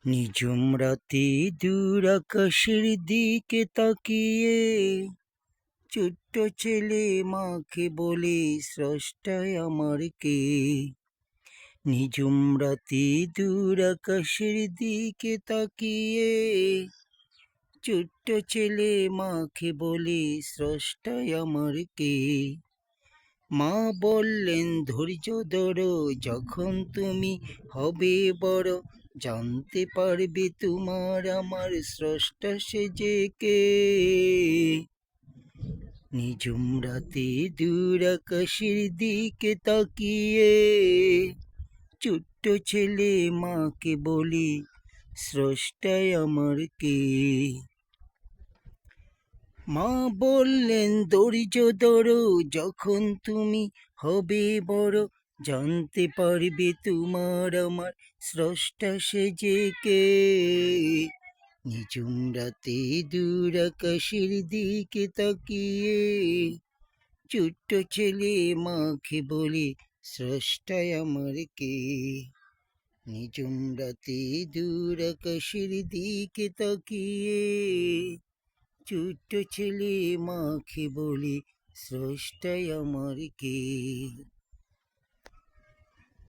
নিঝুম রাতে দূর আকাশের দিকে তাকিয়ে ছোট্ট ছেলে মাকে বলে, স্রষ্টায় আমার কে। নিঝুম রাতে দূর আকাশের দিকে তাকিয়ে ছোট্ট ছেলে মাকে বলে, স্রষ্টায় আমার কে। মা বললেন, ধৈর্য ধরো, যখন তুমি হবে বড় জানতে পারবে তোমার আমার স্রষ্টা সে যে কে। নিঝুম রাতে দূর আকাশের দিকে তাকিয়ে ছোট্ট ছেলে মাকে বলি, স্রষ্টায় আমার কে। মা বললেন, ধৈর্য ধরো, যখন তুমি হবে বড় জানতে পারবে তোমার আমার স্রষ্টা সে যে কে। নিঝুম রাতে দূর আকাশের দিকে তাকিয়ে ছোট্ট ছেলে মাকে বলে, স্রষ্টায় আমার কে। নিঝুম রাতে দূর আকাশের দিকে তাকিয়ে ছোট্ট ছেলে মাকে বলে, স্রষ্টায় আমার কে।